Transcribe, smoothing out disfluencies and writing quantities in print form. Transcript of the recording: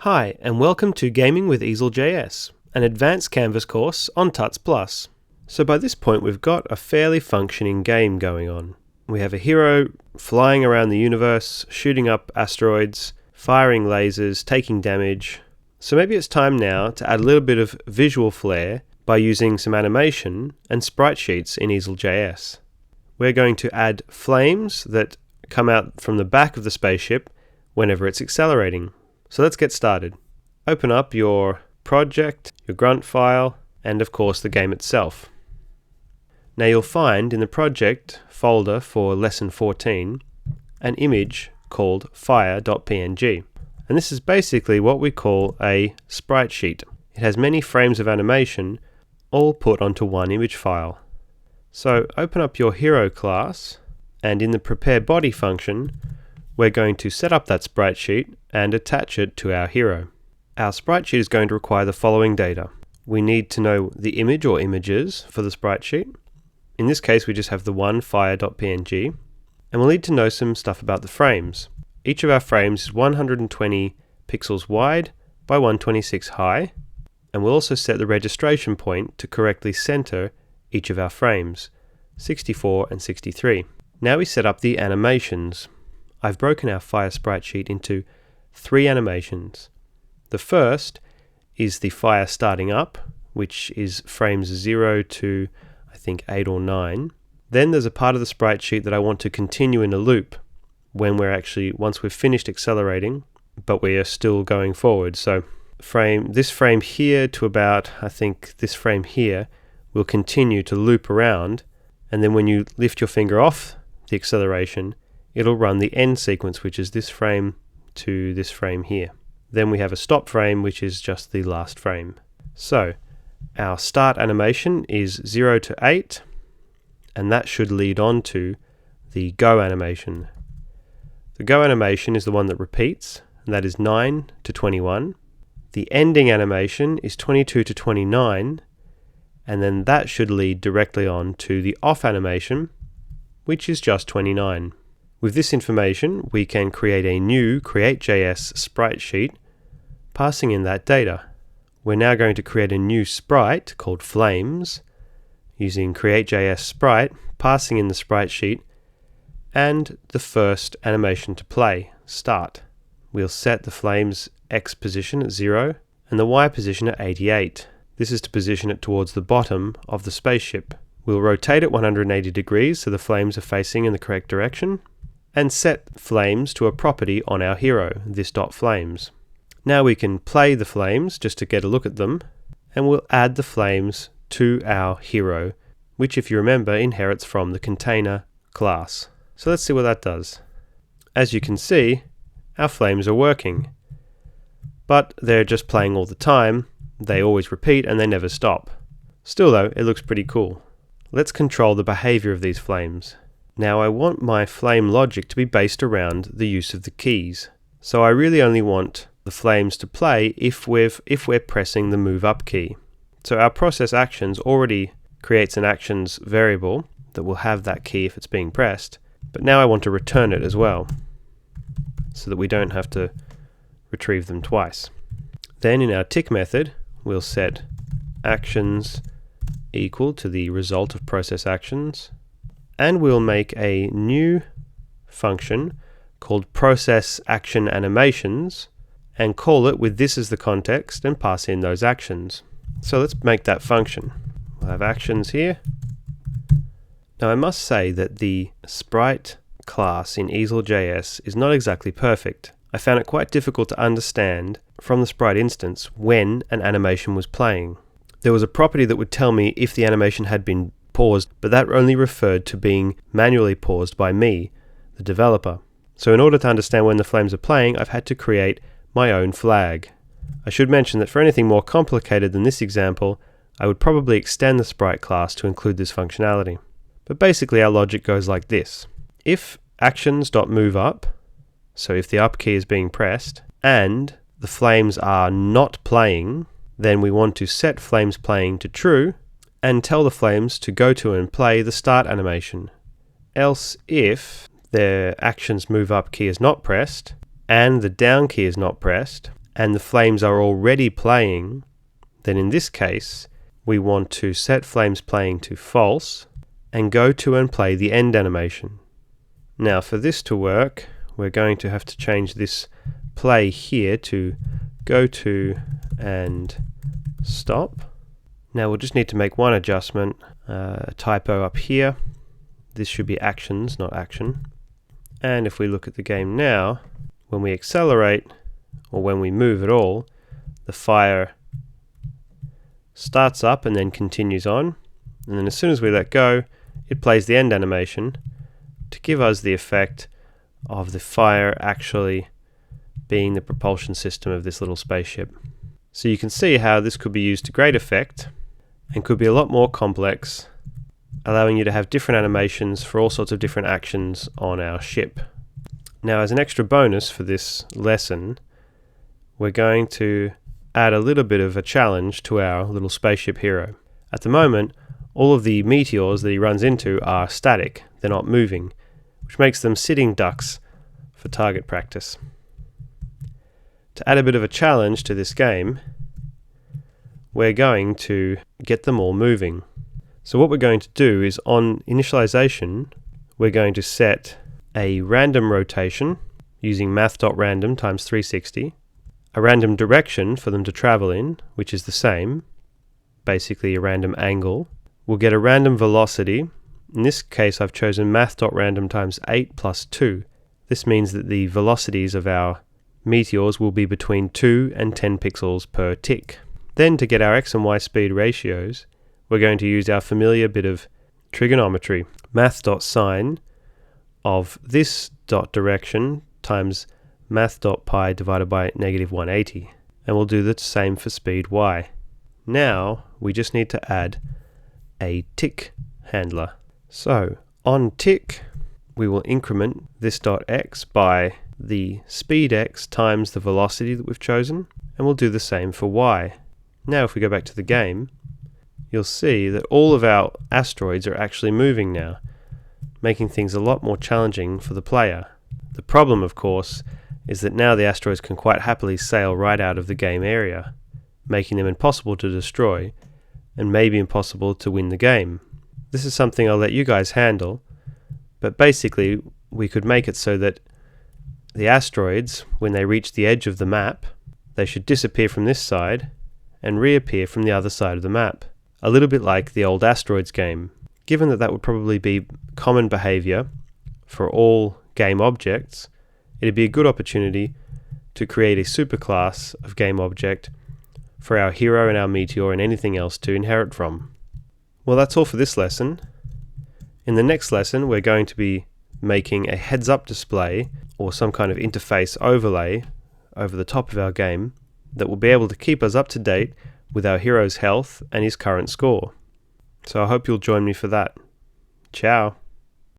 Hi, and welcome to Gaming with EaselJS, an advanced Canvas course on Tuts+. So by this point we've got a fairly functioning game going on. We have a hero flying around the universe, shooting up asteroids, firing lasers, taking damage. So maybe it's time now to add a little bit of visual flair by using some animation and Spritesheets in EaselJS. We're going to add flames that come out from the back of the spaceship whenever it's accelerating. So let's get started. Open up your project, your grunt file, and of course the game itself. Now you'll find in the project folder for lesson 14 an image called fire.png. And this is basically what we call a sprite sheet. It has many frames of animation all put onto one image file. So open up your hero class, and in the prepare body function we're going to set up that sprite sheet and attach it to our hero. Our sprite sheet is going to require the following data. We need to know the image or images for the sprite sheet. In this case we just have the one fire.png, and we'll need to know some stuff about the frames. Each of our frames is 120 pixels wide by 126 high, and we'll also set the registration point to correctly center each of our frames, 64 and 63. Now we set up the animations. I've broken our fire sprite sheet into 3 animations. The first is the fire starting up, which is frames 0 to I think 8 or 9. Then there's a part of the sprite sheet that I want to continue in a loop when once we've finished accelerating, but we are still going forward. So this frame here to about, I think this frame here, will continue to loop around, and then when you lift your finger off the acceleration, it'll run the end sequence, which is this frame to this frame here. Then we have a stop frame, which is just the last frame. So our start animation is 0 to 8, and that should lead on to the go animation. The go animation is the one that repeats, and that is 9 to 21. The ending animation is 22 to 29, and then that should lead directly on to the off animation, which is just 29. With this information, we can create a new Create.js sprite sheet, passing in that data. We're now going to create a new sprite called Flames, using Create.js sprite, passing in the sprite sheet, and the first animation to play, start. We'll set the flames X position at 0 and the Y position at 88. This is to position it towards the bottom of the spaceship. We'll rotate it 180 degrees so the flames are facing in the correct direction, and set flames to a property on our hero, this.flames. Now we can play the flames just to get a look at them, and we'll add the flames to our hero, which, if you remember, inherits from the container class. So let's see what that does. As you can see, our flames are working, but they're just playing all the time. They always repeat and they never stop. Still though, it looks pretty cool. Let's control the behavior of these flames. Now I want my flame logic to be based around the use of the keys. So I really only want the flames to play if we're pressing the move up key. So our process actions already creates an actions variable that will have that key if it's being pressed, but now I want to return it as well, so that we don't have to retrieve them twice. Then in our tick method, we'll set actions equal to the result of process actions, and we'll make a new function called process action animations and call it with this as the context and pass in those actions. So let's make that function. We'll have actions here. Now I must say that the sprite class in EaselJS is not exactly perfect. I found it quite difficult to understand from the sprite instance when an animation was playing. There was a property that would tell me if the animation had been paused, but that only referred to being manually paused by me, the developer. So in order to understand when the flames are playing, I've had to create my own flag. I should mention that for anything more complicated than this example, I would probably extend the sprite class to include this functionality. But basically our logic goes like this. If actions.moveUp, so if the up key is being pressed, and the flames are not playing, then we want to set flames playing to true, and tell the flames to go to and play the start animation. Else if their actions move up key is not pressed, and the down key is not pressed, and the flames are already playing, then in this case, we want to set flames playing to false and go to and play the end animation. Now for this to work, we're going to have to change this play here to go to and stop. Now we'll just need to make one adjustment, a typo up here. This should be actions, not action. And if we look at the game now, when we accelerate, or when we move at all, the fire starts up and then continues on. And then as soon as we let go, it plays the end animation to give us the effect of the fire actually being the propulsion system of this little spaceship. So you can see how this could be used to great effect and could be a lot more complex, allowing you to have different animations for all sorts of different actions on our ship. Now as an extra bonus for this lesson, we're going to add a little bit of a challenge to our little spaceship hero. At the moment, all of the meteors that he runs into are static, they're not moving, which makes them sitting ducks for target practice. To add a bit of a challenge to this game, we're going to get them all moving. So what we're going to do is on initialization, we're going to set a random rotation using math.random times 360, a random direction for them to travel in, which is the same, basically a random angle. We'll get a random velocity. In this case, I've chosen math.random times 8 plus 2. This means that the velocities of our meteors will be between 2 and 10 pixels per tick. Then to get our x and y speed ratios, we're going to use our familiar bit of trigonometry. Math.sine of this dot direction times math.pi divided by negative 180. And we'll do the same for speed y. Now we just need to add a tick handler. So on tick, we will increment this dot x by the speed x times the velocity that we've chosen, and we'll do the same for y. Now if we go back to the game, you'll see that all of our asteroids are actually moving now, making things a lot more challenging for the player. The problem, of course, is that now the asteroids can quite happily sail right out of the game area, making them impossible to destroy, and maybe impossible to win the game. This is something I'll let you guys handle, but basically we could make it so that the asteroids, when they reach the edge of the map, they should disappear from this side and reappear from the other side of the map. A little bit like the old asteroids game. Given that that would probably be common behavior for all game objects, it'd be a good opportunity to create a superclass of game object for our hero and our meteor and anything else to inherit from. Well, that's all for this lesson. In the next lesson, we're going to be making a heads-up display or some kind of interface overlay over the top of our game that will be able to keep us up to date with our hero's health and his current score. So I hope you'll join me for that. Ciao!